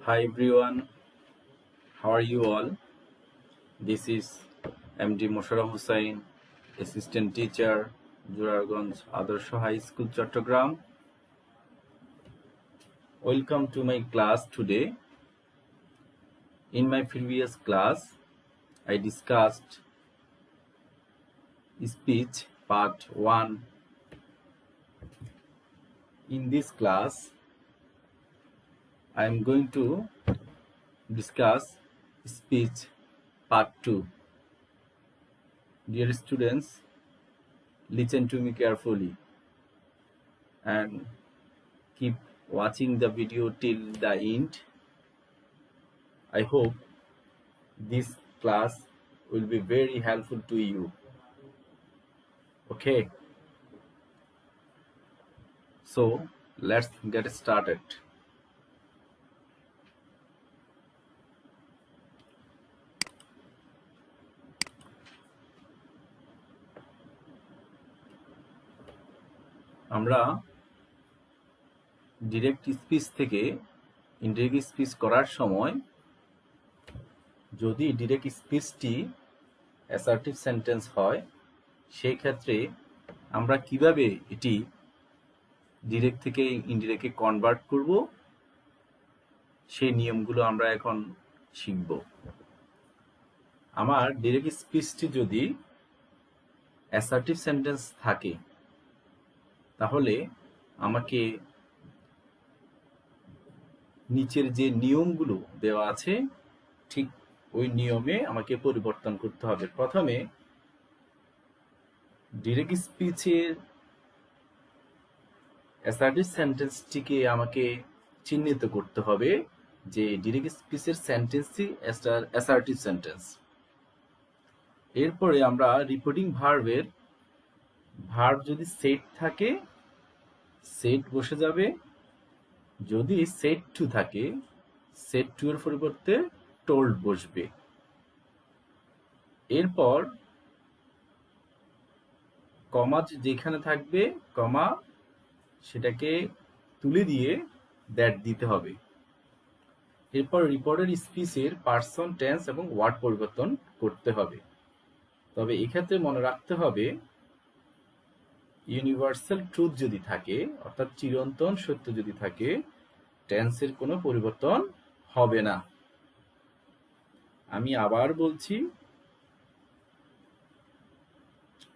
Hi everyone, how are you all? This is MD Mosharraf Hussain, Assistant Teacher, Jurarganj Adarsho High School, Chattogram. Welcome to my class today. In my previous class, I discussed speech part 1. In this class, I am going to discuss speech part 2. Dear students, listen to me carefully and keep watching the video till the end. I hope this class will be very helpful to you. Okay, so let's get started. আমরা direct speech থেকে indirect speech করার সময় যদি direct স্পিচটি assertive sentence হয় সেই ক্ষেত্রে আমরা কিভাবে এটি ডিরেক্ট থেকে ইনডিরেক্টে কনভার্ট করব সেই নিয়মগুলো আমরা এখন শিখব। আমার ডিরেক্ট স্পিচটি যদি অ্যাসার্টিভ সেন্টেন্স থাকে তাহলে আমাকে নিচের যে নিয়মগুলো দেওয়া আছে ঠিক ওই নিয়মে আমাকে পরিবর্তন করতে হবে। প্রথমে ডিরেক্ট স্পিচের অ্যাসার্টিভ সেন্টেন্সটিকে আমাকে চিহ্নিত করতে হবে যে ডিরেক্ট স্পিচের সেন্টেন্সটি অ্যাসার্টিভ সেন্টেন্স। এরপরে আমরা রিপোর্টিং ভার্ব যদি সেট থাকে সেট বসে যাবে, যদি সেট টু থাকে সেট টু এর পরিবর্তে টোল্ড বসবে। এরপর কমা যেখানে থাকবে কমা সেটাকে তুলে দিয়ে দ্যাট দিতে হবে। এরপর রিপোর্টেড স্পিচের পার্সন, টেন্স এবং ওয়ার্ড পরিবর্তন করতে হবে। তবে এক্ষেত্রে মনে রাখতে হবে ইউনিভার্সাল ট্রুথ যদি থাকে অর্থাৎ চিরন্তন সত্য যদি থাকে টেন্সের কোনো পরিবর্তন হবে না। আমি আবার বলছি,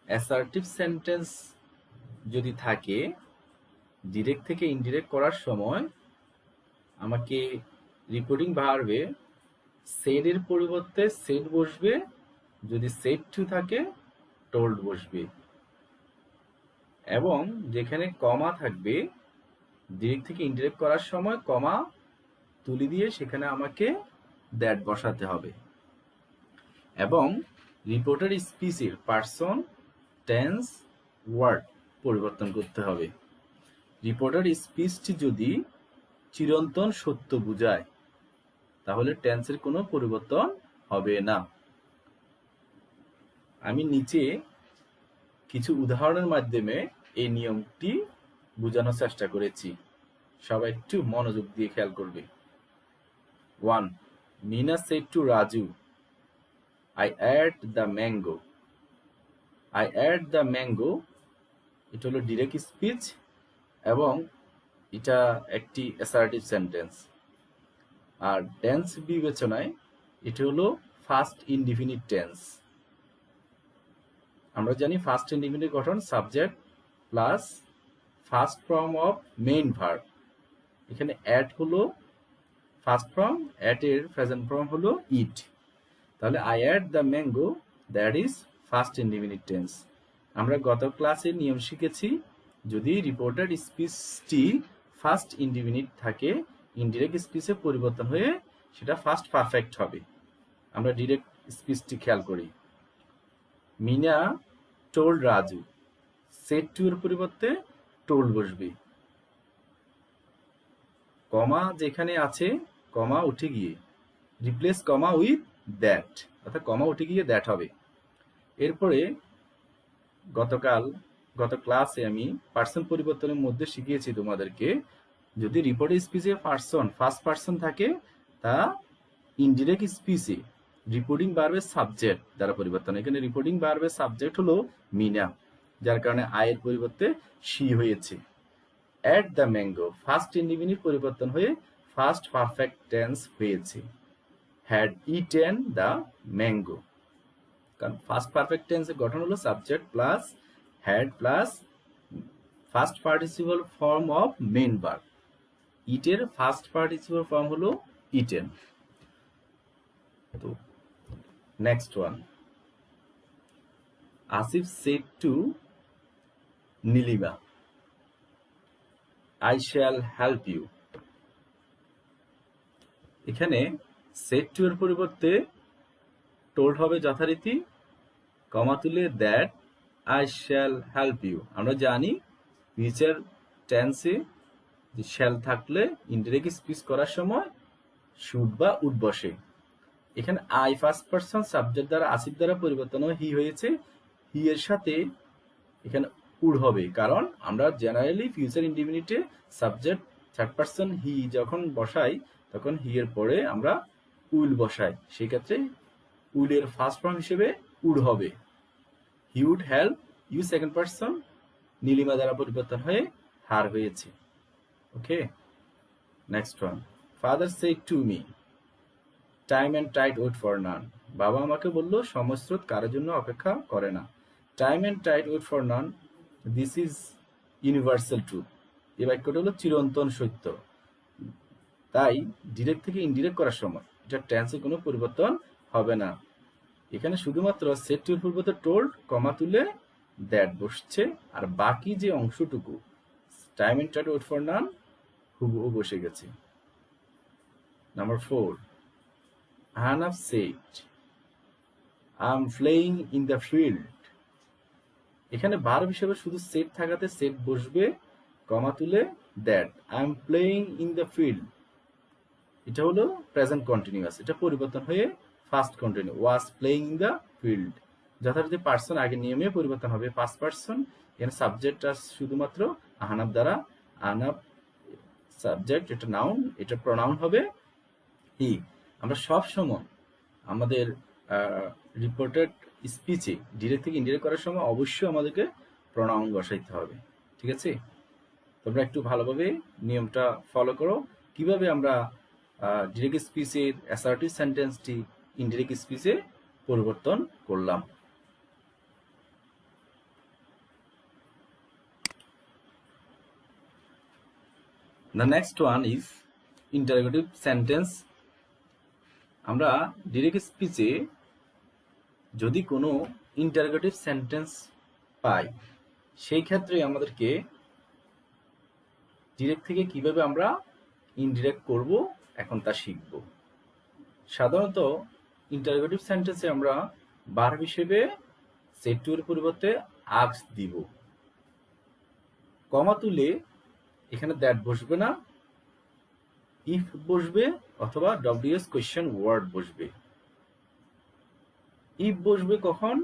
অ্যাসার্টিভ সেন্টেন্স যদি থাকে ডিরেক্ট থেকে ইনডিরেক্ট করার সময় আমাকে রিপোর্টিং ভার্বে সেড এর পরিবর্তে সেড বসবে, যদি সেড টু থাকে টোল্ড বসবে, এবং যেখানে কমা থাকবে ডিরেক্ট থেকে ইনডিরেক্ট করার সময় কমা তুলে দিয়ে সেখানে আমাকে দ্যাট বসাতে হবে। এবং রিপোর্টেড স্পিচের পার্সন, টেন্স, ওয়ার্ড পরিবর্তন করতে হবে। রিপোর্টেড স্পিচটি যদি চিরন্তন সত্য বোঝায় তাহলে টেন্সের কোনো পরিবর্তন হবে না। আমি নিচে কিছু উদাহরণের মাধ্যমে এই নিয়মটি বোঝানোর চেষ্টা করেছি, সবাই একটু মনোযোগ দিয়ে খেয়াল করবে। 1. Meena said to Raju, I ate the mango. I ate the mango এটা হলো ডিরেক্ট স্পিচ এবং এটা একটি অ্যাসার্টিভ সেন্টেন্স। আর টেন্স বিবেচনায় এটা হলো ফার্স্ট ইনডিফিনিট টেন্স। আমরা জানি ফার্স্ট ইনডিফিনিট গঠন subject plus first form of main verb. এখানে অ্যাট হলো ফার্স্ট ফর্ম, অ্যাট এর প্রেজেন্ট ফর্ম হলো ইট। তাহলে I at the mango that is first indefinite tense. আমরা গত ক্লাসে নিয়ম শিখেছি যদি রিপোর্টেড স্পিচটি ফার্স্ট ইনডিফিনিট থাকে ইনডিরেক্ট স্পিচে পরিবর্তন হয়ে সেটা ফার্স্ট পারফেক্ট হবে। আমরা ডিরেক্ট স্পিচটি খেয়াল করি। Mina told Raju, said to এর পরিবর্তে টোল্ড বসবে। কমা যেখানে আছে কমা উঠে গিয়ে রিপ্লেস কমা উইথ দ্যাট, অর্থাৎ কমা উঠে গিয়ে দ্যাট হবে। এরপরে গত ক্লাসে আমি পার্সন পরিবর্তনের মধ্যে শিখিয়েছি তোমাদেরকে যদি রিপোর্টেড স্পিচে পার্সন ফার্স্ট পার্সন থাকে তা ইনডিরেক্ট স্পিচে রিপোর্টিং ভার্বের সাবজেক্ট দ্বারা পরিবর্তন। এখানে রিপোর্টিং ভার্বের সাবজেক্ট হলো মিনা, যার কারণে আয়ের পরিবর্তে শি হয়েছে। Ate the mango past indefinite পরিবর্তন হয়ে ফার্স্ট পারফেক্ট টেন্স হয়েছে। হ্যাড ইটেন দ্য ম্যাঙ্গো, কারণ ফার্স্ট পারফেক্ট টেন্সের গঠন হলো subject plus had plus past participle form of main verb. ইটের ফার্স্ট পার্টিসিপল ফর্ম হলো ইটেন। তো next one, Asif said to Nilima, I shall help you. এখানে said to এর পরিবর্তে টোল্ড হবে যথারীতি, কমা তুলে that I shall help you. আমরা জানি ফিউচার টেন্সে যে শ্যাল থাকলে ইনডিরেক্ট স্পিচ করার সময় শুড বা উড বসে। এখানে আই ফার্স্ট পারসন সাবজেক্ট দ্বারা আসিফ দ্বারা পরিবর্তন হি হয়েছে, হি এর সাথে এখানে উড হবে, কারণ আমরা জেনারেলি ফিউচার ইনডিফিনিটে সাবজেক্ট থার্ড পারসন হি যখন বসাই তখন হি এর পরে আমরা উইল বসাই, সেই ক্ষেত্রে উইল এর ফার্স্ট ফর্ম হিসেবে উড হবে। He would help you second person Nilima দ্বারা পরিবর্তন হয়ে হার হয়েছে। Okay, next one, father said to me time and tide wait for none. বাবা আমাকে বলল সময় স্রোত কারোর জন্য অপেক্ষা করে না। Time and tide wait for none, this is universal truth. এই বাক্যটা হলো চিরন্তন সত্য। তাই ডিরেক্ট থেকে ইনডিরেক্ট করার সময় এটা টেন্সে কোনো পরিবর্তন হবে না। এখানে শুধুমাত্র সেড টু এর পরিবর্তে টোল্ড কমা তুলে দ্যাট বসছে, আর বাকি যে অংশটুকু time and tide wait for none হুবহু বসে গেছে। Number 4, Ahnaf said I am playing in the field. এখানে ভার্ব হিসেবে শুধু সেড থাকাতে সেড বসবে, কমা তুলে that I am playing in the field. এটা হলো প্রেজেন্ট কন্টিনিউয়াস, এটা পরিবর্তন হয়ে past continuous was playing in the field. যথারীতি পার্সন আগে নিয়মে পরিবর্তন হবে ফার্স্ট পার্সন। এখানে সাবজেক্টটা শুধুমাত্র আহনাফ দ্বারা, আহনাফ সাবজেক্ট, এটা নাউন, এটা প্রনাউন হবে হি। আমরা সব সময় আমাদের রিপোর্টেড স্পিচে ডিরেক্ট থেকে ইনডিরেক্ট করার সময় অবশ্যই আমাদেরকে প্রনাউন বসাইতে হবে। ঠিক আছে, তোমরা একটু ভালোভাবে নিয়মটা ফলো করো, কিভাবে আমরা ডিরেক্ট স্পিচের অ্যাসার্টিভ সেন্টেন্সটি ইনডিরেক্ট স্পিচে পরিবর্তন করলাম। The next one is interrogative sentence. আমরা ডিরেক্ট স্পিচে যদি কোনো ইন্টারোগেটিভ সেন্টেন্স পাই, সেই ক্ষেত্রে আমাদেরকে ডিরেক্ট থেকে কিভাবে আমরা ইনডিরেক্ট করব এখন তা শিখব। সাধারণত ইন্টারোগেটিভ সেন্টেন্সে আমরা ভার্ব হিসেবে সেড টু এর পরিবর্তে আস্ক দিব, কমা তুলে এখানে দ্যাট বসবে না, ইফ বসবে অথবা ডব্লিউএস কোয়েশ্চেন ওয়ার্ড বসবে। ইফ বসবে কখন?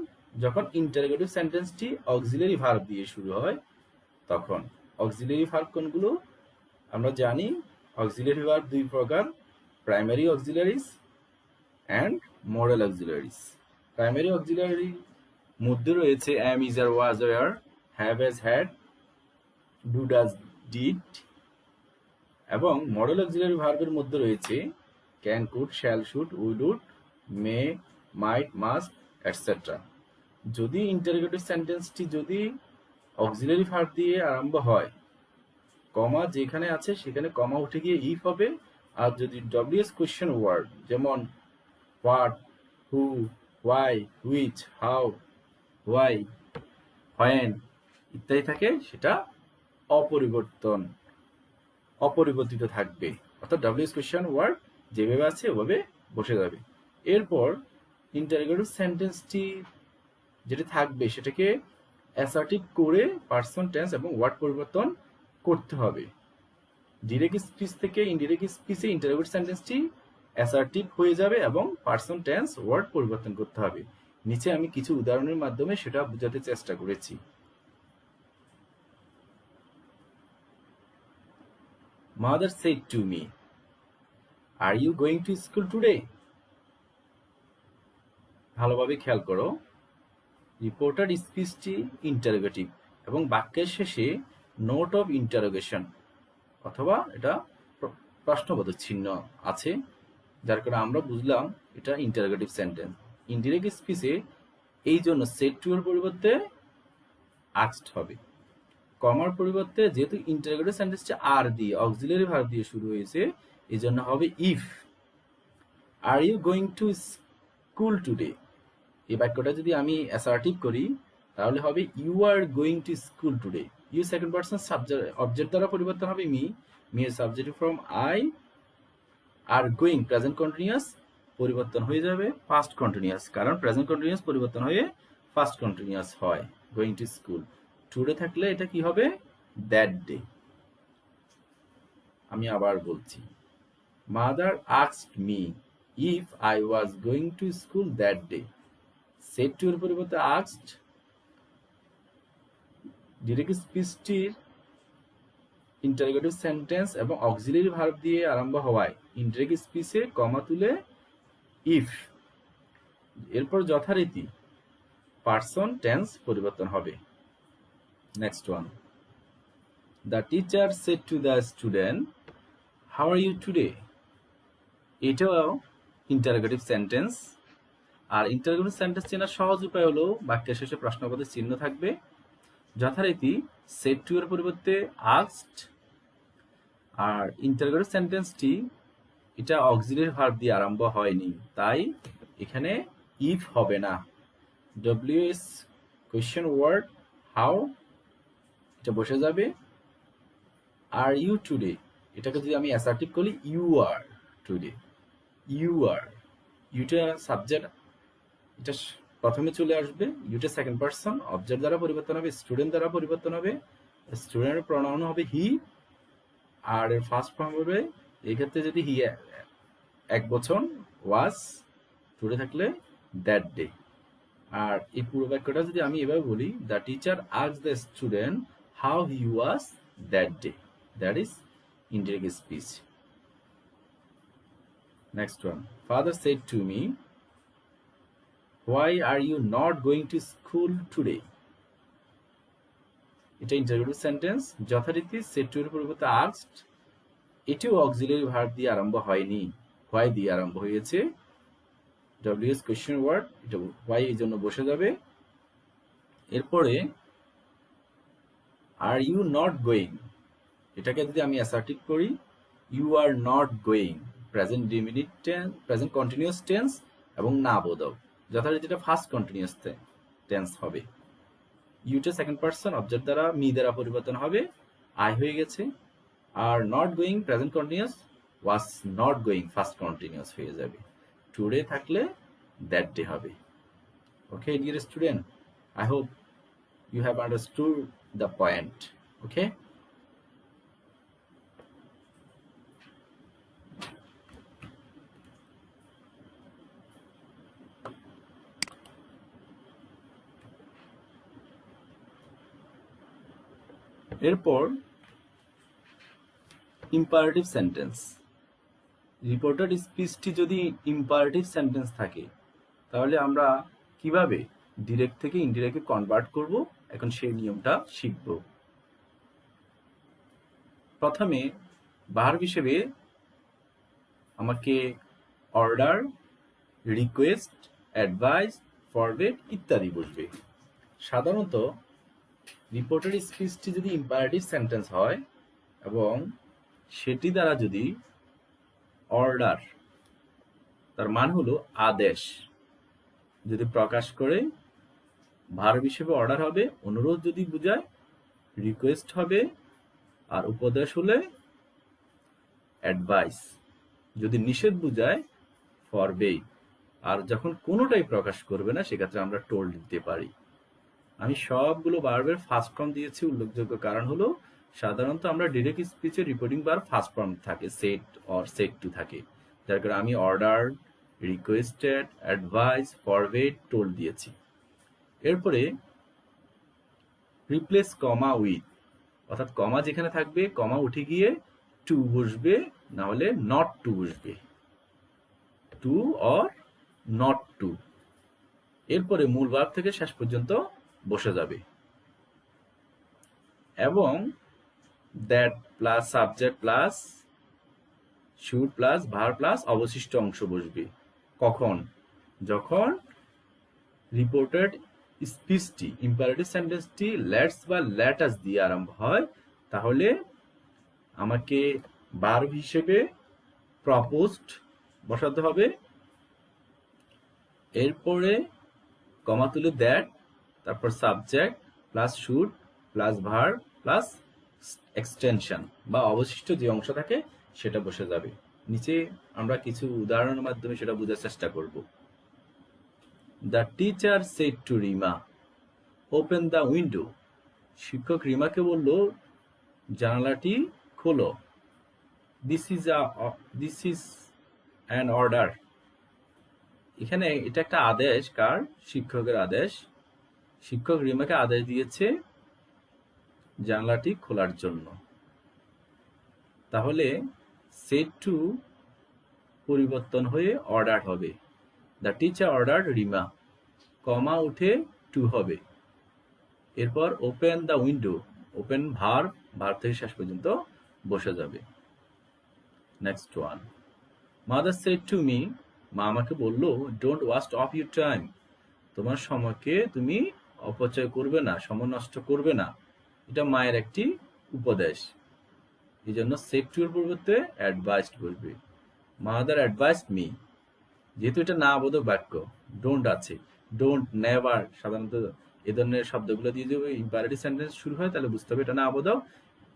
যখন ইন্টারোগেটিভ সেন্টেন্সটি অক্সিলারি ভার্ব দিয়ে শুরু হয় তখন। অক্সিলারি ভার্ব কোনগুলো? আমরা জানি অক্সিলারি ভার্ব দুই প্রকার, primary auxiliaries and model auxiliaries. Primary auxiliary মধ্যে রয়েছে am, is, are, was, were, have, has, had, do, does, did, এবং মডেল অক্সিলারি ভার্বের মধ্যে রয়েছে can, could, shall, should, will, would, may, might, must, etcetera. যদি interrogative সেন্টেন্সটি যদি auxiliary verb দিয়ে আরম্ভ হয়, কমা যেখানে আছে সেখানে কমা উঠে গিয়ে ইফ হবে। আর যদি ডব্লিউএস কোয়েশ্চেন ওয়ার্ড যেমন what, who, why, which, how, why, when ইত্যাদি থাকে, সেটা অপরিবর্তিত থাকবে, অর্থাৎ ডব্লিউএস কোয়েশ্চেন ওয়ার্ড যেভাবে আছে ওভাবে বসে যাবে। এরপর ইন্টারোগেটিভ সেন্টেন্সটি যেটা থাকবে সেটাকে অ্যাসার্টিভ করে পার্সন, টেন্স এবং ওয়ার্ড পরিবর্তন করতে হবে। ডিরেক্ট স্পিচ থেকে ইনডিরেক্ট স্পিচে ইন্টারোগেটিভ সেন্টেন্সটি অ্যাসার্টিভ হয়ে যাবে এবং পার্সন, টেন্স, ওয়ার্ড পরিবর্তন করতে হবে। নিচে আমি কিছু উদাহরণের মাধ্যমে সেটা বোঝাতে চেষ্টা করেছি। Mother said to me, R you going to school today? ভালোভাবে খেয়াল করো, রিপোর্টার স্পিচটি ইন্টারোগেটিভ এবং বাক্যের শেষে নোট অফ ইন্টারোগেশন অথবা এটা প্রশ্নবোধক চিহ্ন আছে, যার কারণে আমরা বুঝলাম এটা ইন্টারোগেটিভ সেন্টেন্স। ইনডিরেক্ট স্পিচে এই জন্য সেড টু এর পরিবর্তে আস্কড হবে। কমার পরিবর্তে যেহেতু ইন্টারোগেটিভ সেন্টেন্সটা আর দিয়ে অক্সিলারি ভার্ব দিয়ে শুরু হয়েছে, এই জন্য হবে if. Are you going to school today? এই বাক্যটা যদি আমি অ্যাসার্টিভ করি তাহলে হবে you are going to school today. You second person subject object দ্বারা পরিবর্তন হবে মি, মি এর subject from I, are going present continuous পরিবর্তন হয়ে যাবে ফার্স্ট কন্টিনিউয়াস, কারণ প্রেজেন্ট কন্টিনিউয়াস পরিবর্তন হয়ে ফার্স্ট কন্টিনিউয়াস হয় গোয়িং টু স্কুল। টুডে থাকলে এটা কি হবে? That day. আমি আবার বলছি, mother asked me if I was going to school that day. Shed to এর পরিবর্তে আস্কড। ডিরেক্ট স্পিচটির ইন্টারোগেটিভ সেন্টেন্স এবং অক্সিলারি ভার্ব দিয়ে আরম্ভ হওয়ায় ইনডিরেক্ট স্পিচে কমা তুলে ইফ, এরপর যথারীতি পার্সন টেন্স পরিবর্তন হবে। Next one, the teacher said to the student how are you today? এটাও ইন্টারোগেটিভ সেন্টেন্স। আর ইন্টারোগেটিভ সেন্টেন্স চেনার সহজ উপায় হলো বাক্যের শেষে প্রশ্নবোধক চিহ্ন থাকবে, যথারীতি সেড টু এর পরিবর্তে আস্কড। আর ইন্টারোগেটিভ সেন্টেন্সটি এটা অক্সিলারি ভার্ব দিয়ে আরম্ভ হয়নি, তাই এখানে ইফ হবে না। ডব্লিউএস কোয়েশ্চেন ওয়ার্ড হাউ এটা বসে যাবে। আর ইউ টুডে এটাকে যদি আমি অ্যাসার্টিভ করি you are today, you are, ইউটা সাবজেক্ট এটা প্রথমে চলে আসবে, ইউটা সেকেন্ড পারসন অবজেক্ট দ্বারা পরিবর্তন হবে, স্টুডেন্ট দ্বারা পরিবর্তন হবে, স্টুডেন্টের প্রনাউন হবে হি, আর এর ফার্স্ট ফর্ম হবে এই ক্ষেত্রে যদি হি এক বছর ওয়াজ, টুডে থাকলে দ্যাট ডে। আর এই পুরো বাক্যটা যদি আমি এভাবে বলি, the teacher asked the student how he was that day, that is indirect speech. Next one, father said to me why are you not going to school today? এটা ইন্টারোগেটিভ সেন্টেন্স, যথারীতি সেড টু এর পরিবর্তে asked. এটিও auxiliary verb দিয়ে আরম্ভ হয়নি, why দিয়ে আরম্ভ হয়েছে। ডব্লিউএস কোয়েশ্চেন ওয়ার্ড, এটা হোয়াই এই জন্য বসে যাবে। এরপরে আর ইউ নট গোয়িং, এটাকে যদি আমি অ্যাসার্টিভ করি you are not going, present indefinite tense, present continuous tense এবং না বোধক, যথারীতি এটা ফার্স্ট কন্টিনিউয়াস টেন্স হবে। ইউটা সেকেন্ড পারসন অবজেক্ট দ্বারা মি দ্বারা পরিবর্তন হবে, আই হয়ে গেছে। Are not going present continuous, was not going first continuous হয়ে যাবে। টুডে থাকলে দ্যাট ডে হবে। Okay dear student, I hope you have understood the point. Okay, এরপর ইম্পারেটিভ সেন্টেন্স। রিপোর্টেড স্পিচটি যদি ইম্পারেটিভ সেন্টেন্স থাকে তাহলে আমরা কিভাবে ডিরেক্ট থেকে ইনডিরেক্টে কনভার্ট করব, এখন সেই নিয়মটা শিখব। প্রথমে ভার্ব হিসেবে আমাকে অর্ডার, রিকোয়েস্ট, অ্যাডভাইস, ফরওয়ার্ড ইত্যাদি বসবে। সাধারণত রিপোর্টেড স্পিচটি যদি ইম্পারেটিভ সেন্টেন্স হয় এবং সেটি দ্বারা যদি অর্ডার, তার মান হলো আদেশ, যদি প্রকাশ করে ভার্ব হিসেবে অর্ডার হবে, অনুরোধ যদি বোঝায় রিকোয়েস্ট হবে, আর উপদেশ হলে অ্যাডভাইস, যদি নিষেধ বোঝায় ফরবেড, আর যখন কোনোটাই প্রকাশ করবে না সেক্ষেত্রে আমরা টোল্ড দিতে পারি। আমি সবগুলো ভার্বের ফার্স্ট ফর্ম দিয়েছি, উল্লেখযোগ্য কারণ হলো সাধারণত আমরা ডিরেক্ট স্পিচে রিপোর্টিং ভার্ব ফার্স্ট ফর্ম থাকে, সেড অর সেড টু থাকে, যার কারণে আমি order, requested, advice, forward, told দিয়েছি। এরপরে রিপ্লেস কমা উইথ, অর্থাৎ কমা যেখানে থাকবে কমা উঠে গিয়ে টু বসবে, না হলে নট টু বসবে, টু অর নট টু। এরপরে মূল ভার্ব থেকে শেষ পর্যন্ত বসে যাবে এবং that plus subject plus should plus verb plus অবশিষ্ট অংশ বসবে। কখন? যখন রিপোর্টেড স্পিচটি, ইম্পারেটিভ সেন্টেন্সটি লেটস বা লেটাস দিয়ে আরম্ভ হয়, তাহলে আমাকে ভার্ব হিসেবে প্রপোজড বসাতে হবে, এরপরে কমা তুলে দ্যাট, তারপর subject plus should plus verb plus extension বা অবশিষ্ট যে অংশ থাকে সেটা বসে যাবে। নিচে আমরা কিছু উদাহরণের মাধ্যমে সেটা বোঝার চেষ্টা করব। The teacher said two Rima open the window. শিক্ষক রিমাকে বলল জানালাটি খোলো। This is an order. এখানে এটা একটা আদেশ, কার? শিক্ষকের আদেশ। শিক্ষক রিমাকে আদেশ দিয়েছে জানালাটি খোলার জন্য। তাহলে সেড টু পরিবর্তন হয়ে অর্ডার হবে। The teacher order Rima, comma উঠে টু হবে। এরপর open the window, open verb, verb থেকে শেষ পর্যন্ত বসে যাবে। Next one, mother said to me, মা আমাকে বলল don't waste of your time, তোমার সময়কে তুমি অপচয় করবে না, সময় নষ্ট করবে না। এটা মায়ের একটি উপদেশ, এই জন্য সেড টু এর পরিবর্তে অ্যাডভাইসড বলবে। মাদার অ্যাডভাইসড মি, যেহেতু এটা না বোধক বাক্য, ডোন্ট আছে, ডোন্ট, নেভার, সাধারণত এ ধরনের শব্দগুলো দিয়ে যদি ইম্পারেটিভ সেন্টেন্স শুরু হয় তাহলে বুঝতে হবে এটা না বোধক।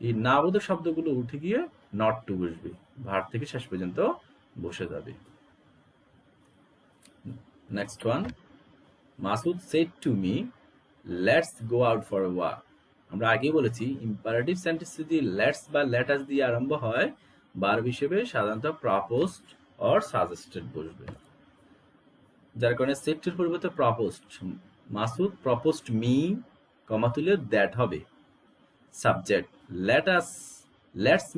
এই না বোধক শব্দগুলো উঠে গিয়ে নট টু বসবে, ভার্ব থেকে শেষ পর্যন্ত বসে যাবে। Next one, Masud shed to me let's go out for a walk. আমরা আগেই বলেছি ইম্পারেটিভ সেন্টেন্স যদি লেটস বা লেটাস দিয়ে আরম্ভ হয়, ভার্ব হিসেবে সাধারণত প্রপোজড অর সাজেস্টেড বসবে, যার কারণে সেড টুর পরিবর্তে প্রপোজড। মাসুদ প্রপোজড মি, কমা তুলে দ্যাট হবে। সাবজেক্ট লেটাস, লেটস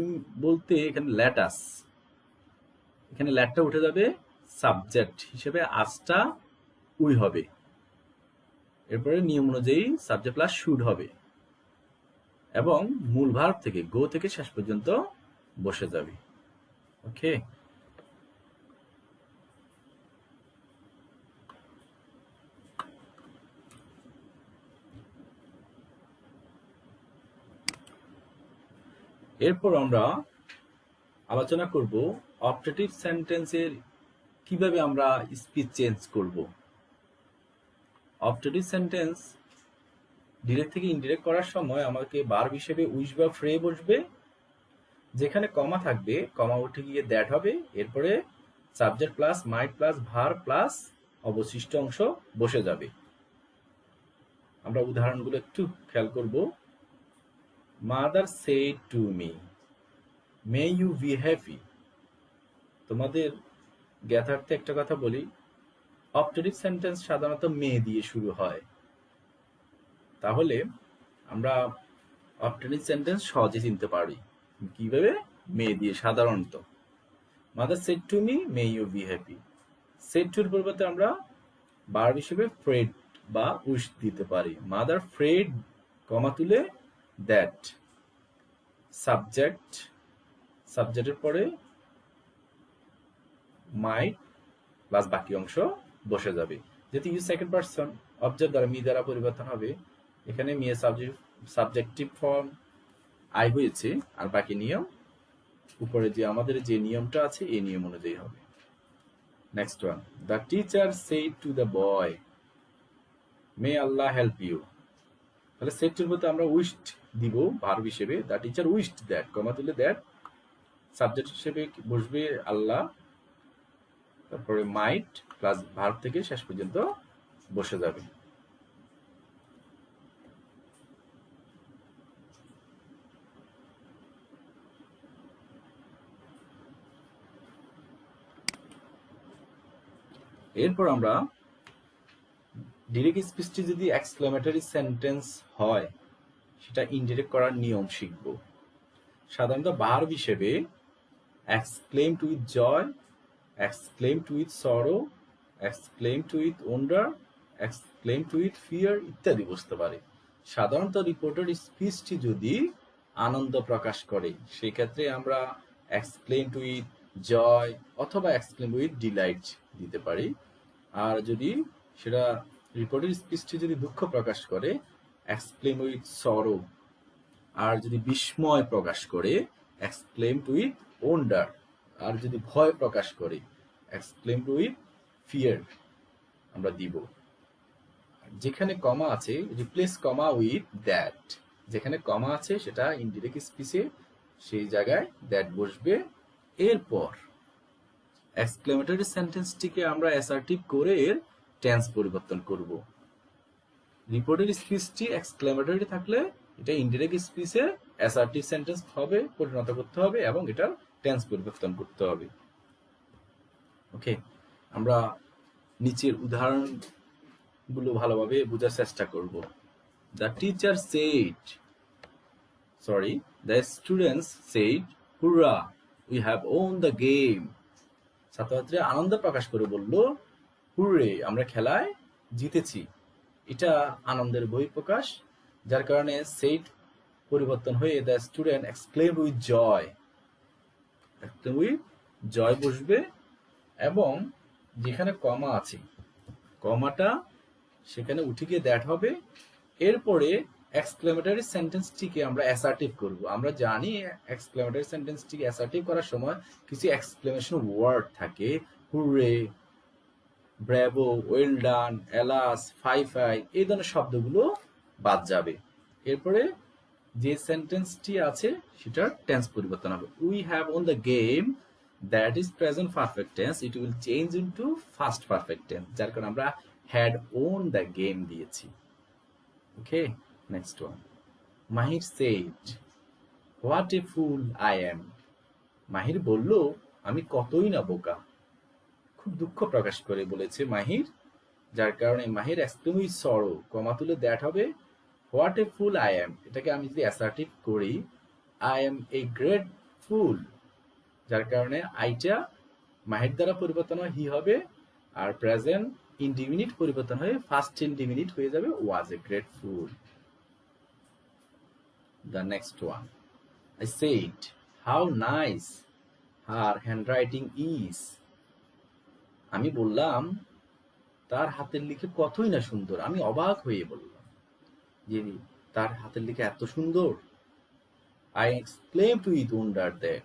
বলতে এখানে লেটাস, এখানে লেটটা উঠে যাবে, সাবজেক্ট হিসেবে আজটা উই হবে। এরপরে নিয়ম অনুযায়ী সাবজেক্ট প্লাস শুড হবে এবং মূল ভার্ব থেকে গো থেকে শেষ পর্যন্ত বসে যাবে। ওকে, এরপর আমরা আলোচনা করব অপটেটিভ সেন্টেন্সের কিভাবে আমরা স্পিচ চেঞ্জ করব। অপটেটিভ সেন্টেন্স ডিরেক্ট থেকে ইনডিরেক্ট করার সময় আমাকে ভার্ব হিসেবে উইশ বা ফ্রে বসবে, যেখানে কমা থাকবে কমা উঠে গিয়ে দ্যাট হবে, এরপরে subject plus might plus verb plus অবশিষ্ট অংশ বসে যাবে। আমরা উদাহরণগুলো একটু খেয়াল করব। Mother said to me may you be happy. তোমাদের জ্ঞাতার্থে একটা কথা বলি, অপটেটিভ সেন্টেন্স সাধারণত মে দিয়ে শুরু হয়, তাহলে আমরা অপটেটিভ সেন্টেন্স সহজে চিনতে পারি কিভাবে, মে দিয়ে সাধারণত। Mother said to me may you be happy, said টুর পরিবর্তে আমরা ভার্ব হিসেবে ফ্রেড বা উইশ দিতে পারি। মাদার ফ্রেড, কমা তুলে দ্যাট। সাবজেক্ট, সাবজেক্টের পরে মাইট প্লাস বাকি অংশ বসে যাবে। যেহেতু ইউ সেকেন্ড পারসন, অবজেক্ট দ্বারা মি দ্বারা পরিবর্তন হবে, এখানে মি এর সাবজেক্টিভ ফর্ম আই হয়েছে, আর বাকি নিয়ম উপরে যে আমাদের যে নিয়মটা আছে এই নিয়ম অনুযায়ী হবে। Next one, the teacher said to the boy may Allah help you. তাহলে সেড টুর মধ্যে আমরা উইশড দিব ভার্ব হিসেবে, the teacher wished that, comma তুলে দ্যাট। সাবজেক্ট হিসেবে বসবে আল্লাহ, তারপরে মাইট প্লাস ভার্ব থেকে শেষ পর্যন্ত বসে যাবে। এরপর আমরা ডিরেক্ট স্পিচটি যদি এক্সক্লেমেটরি সেন্টেন্স হয় সেটা ইনডিরেক্ট করার নিয়ম শিখব। সাধারণত ভার্ব হিসেবে exclaimed with joy, exclaimed with sorrow, exclaimed with wonder, exclaimed with fear ইত্যাদি বুঝতে পারে। সাধারণত রিপোর্টেড স্পিচটি যদি আনন্দ প্রকাশ করে সেই ক্ষেত্রে আমরা exclaimed with joy অথবা exclaimed with delight দিতে পারি। আর যদি সেটা রিপোর্টেড স্পিচটি যদি দুঃখ প্রকাশ করে exclaimed with sorrow, আর যদি বিস্ময় প্রকাশ করে exclaimed with wonder, আর যদি ভয় প্রকাশ করে exclaimed with fear আমরা দিব। যেখানে কমা আছে রিপ্লেস কমা উইথ দ্যাট, যেখানে কমা আছে সেটা ইনডিরেক্ট স্পিচে সেই জায়গায় দ্যাট বসবে। এরপর এক্সক্লেমেটরি সেন্টেন্সটিকে আমরা অ্যাসার্টিভ করে এর টেন্স পরিবর্তন করব। রিপোর্টেড স্পিচটি এক্সক্লেমেটরি থাকলে এটা ইনডিরেক্ট স্পিচে অ্যাসার্টিভ সেন্টেন্স হবে পরিণত করতে হবে এবং এটার টেন্স পরিবর্তন করতে হবে। ওকে, আমরা নিচের উদাহরণগুলো ভালোভাবে বোঝার চেষ্টা করব। The teacher said, the students said, "Hurrah, we have won the game." ছাত্রছাত্রীরা আনন্দ প্রকাশ করে বলল, হুররে, আমরা খেলায় জিতেছি। এটা আনন্দের বহিঃপ্রকাশ, যার কারণে said পরিবর্তন হয়ে the student exclaimed with joy, exclaimed with joy বসবে। এবং যেখানে কমা আছে কমাটা সেখানে উঠে গিয়ে দ্যাট হবে। এরপরে এক্সক্লেমেটরি সেন্টেন্সটিকে আমরা অ্যাসার্টিভ করব। আমরা জানি এক্সক্লেমেটরি সেন্টেন্সটিকে অ্যাসার্টিভ করার সময় কিছু এক্সক্লেমেশন ওয়ার্ড থাকে, hurrah, bravo, well done, alas, fie fie, এই ধরনের শব্দগুলো বাদ যাবে। এরপরে যে সেন্টেন্সটি আছে সেটার টেন্স পরিবর্তন হবে। We have won the game, that is present perfect tense, it will change into first perfect tense, যার কারণে আমরা হ্যাড ওন দ্য গেম দিয়েছি। Okay, next one. Mahir said, what a fool I am. Mahir বলল, আমি কতই না বোকা। খুব দুঃখ প্রকাশ করে বলেছে মাহির, যার কারণে মাহির এক্সক্লেম উইথ সরো, কমা তুলে দ্যাট হবে what a fool I M. এটাকে আমি যদি অ্যাসার্টিভ করি, আই এম এ গ্রেট ফুল, যার কারণে আইটা মাহির দ্বারা পরিবর্তন হয় হি হবে, আর প্রেজেন্ট ইনডিমিনিট পরিবর্তন হয়ে ফার্স্ট ইনডিমিনিট হয়ে যাবে was a great fool. The next one. I said, how nice her handwriting is. আমি বললাম তার হাতের লিখে কতই না সুন্দর। আমি অবাক হয়ে বললাম যে তার হাতের লিখে এত সুন্দর। I exclaimed with wonder that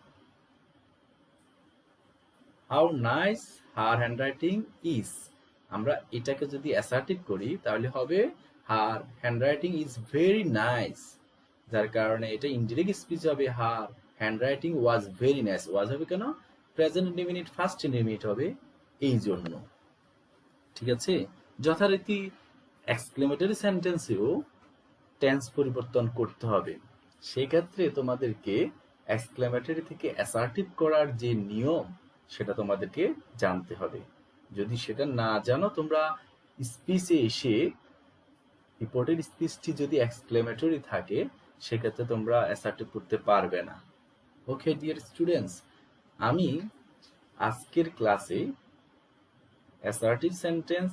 how nice her handwriting is. আমরা এটাকে যদি অ্যাসার্টিভ করি তাহলে হবে her handwriting is very nice, যার কারণে এটা ইনডিরেক্ট স্পিচ হবে হার হ্যান্ডরাইটিং ওয়াজ ভেরি নাইস। ওয়াজ হবে কেন? প্রেজেন্ট ইনডিমিনিট ফার্স্ট ইনডিমিনিট হবে এই জন্য। ঠিক আছে, যথারীতি এক্সক্লেমেটরি সেন্টেন্সেও টেন্স পরিবর্তন করতে হবে। সেই ক্ষেত্রে তোমাদেরকে এক্সক্লেমেটরি থেকে অ্যাসার্টিভ করার যে নিয়ম সেটা তোমাদেরকে জানতে হবে। যদি সেটা না জানো, তোমরা স্পিচে এসে রিপোর্টেড স্পিচটি যদি এক্সক্লেমেটরি থাকে সেক্ষেত্রে তোমরা অ্যাসার্টিভ করতে পারবে না। ওকে ডিয়ার স্টুডেন্টস, আমি আজকের ক্লাসে assertive sentence,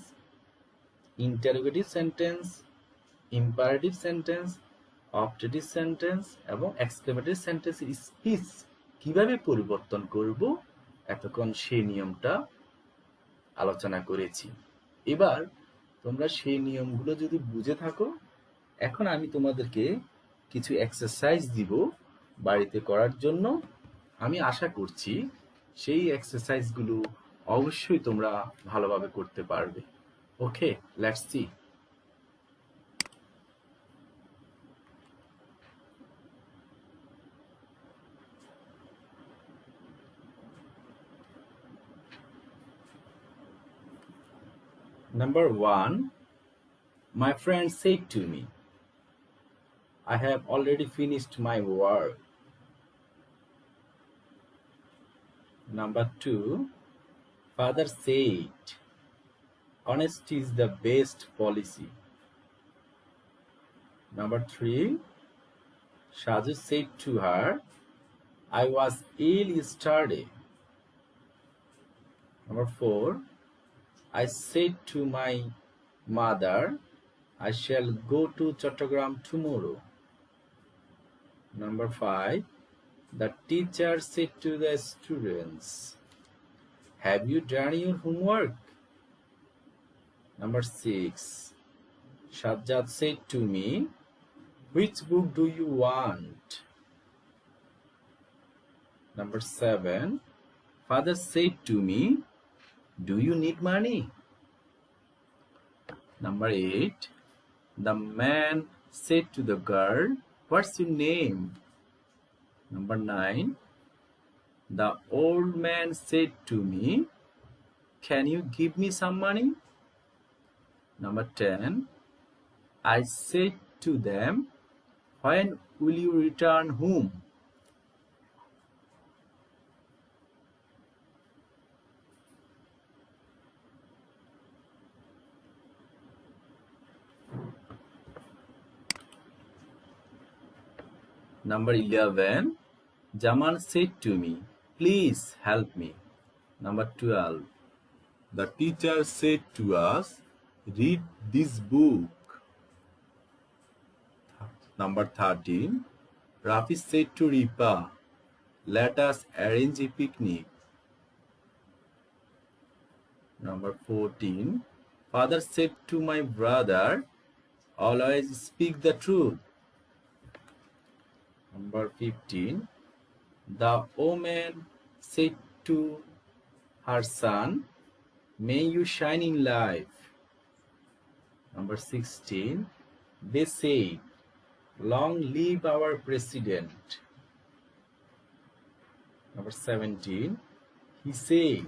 interrogative sentence, imperative sentence, objective sentence এবং এক্সক্লেমেটরি সেন্টেন্সের স্পিচ কিভাবে পরিবর্তন করব এতক্ষণ সেই নিয়মটা আলোচনা করেছি। এবার তোমরা সেই নিয়মগুলো যদি বুঝে থাকো, এখন আমি তোমাদেরকে কিছু এক্সারসাইজ দিব বাড়িতে করার জন্য। আমি আশা করছি সেই এক্সারসাইজগুলো অবশ্যই তোমরা ভালোভাবে করতে পারবে। ওকে, let's see. Number 1, my friend said to me, I have already finished my work. Number 2, father said, honesty is the best policy. Number 3, Shaju said to her, I was ill yesterday. Number 4, I said to my mother, I shall go to Chattogram tomorrow. Number 5, the teacher said to the students, have you done your homework? Number 6, Sajjad said to me, which book do you want? Number 7, father said to me, do you need money? Number 8, the man said to the girl, what's your name? Number 9, the old man said to me, can you give me some money? Number 10, I said to them, when will you return home? Number 11, Jaman said to me, please help me. Number 12, the teacher said to us, read this book. Number 13, Rafi said to Ripa, let us arrange a picnic. Number 14, father said to my brother, always speak the truth. Number 15, the woman said to her son, may you shine in life. Number 16, they said, long live our president. Number 17, he said,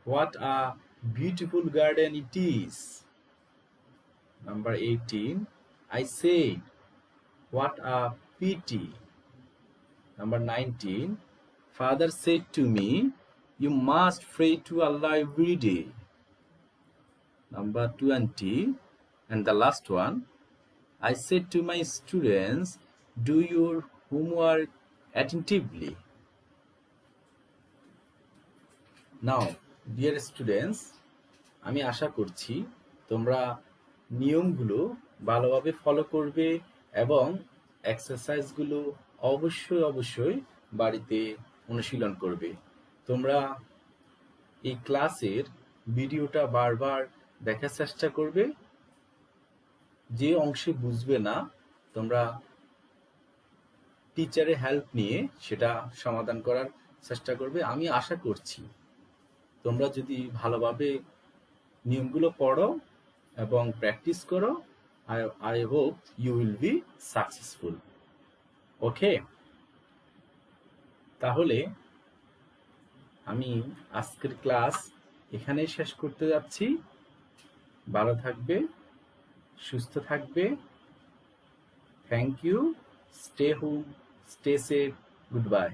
what a beautiful garden it is. Number 18, I said, what a pity. Number 19, father said to me, you must pray to Allah every day. Number 20, and the last one, I said to my students, do your homework attentively. Now, dear students, আমি আশা করছি তোমরা নিয়মগুলো ভালোভাবে follow করবে এবং এক্সারসাইজগুলো অবশ্যই বাড়িতে অনুশীলন করবে। তোমরা এই ক্লাসের ভিডিওটা বারবার দেখার চেষ্টা করবে। যে অংশে বুঝবে না তোমরা টিচারের হেল্প নিয়ে সেটা সমাধান করার চেষ্টা করবে। আমি আশা করছি তোমরা যদি ভালোভাবে নিয়মগুলো পড়ো এবং প্র্যাকটিস করো, I hope you will be successful. ওকে, তাহলে আমি আজকের ক্লাস এখানেই শেষ করতে যাচ্ছি। ভালো থাকবে, সুস্থ থাকবে। Thank you, stay home, stay safe, good bye.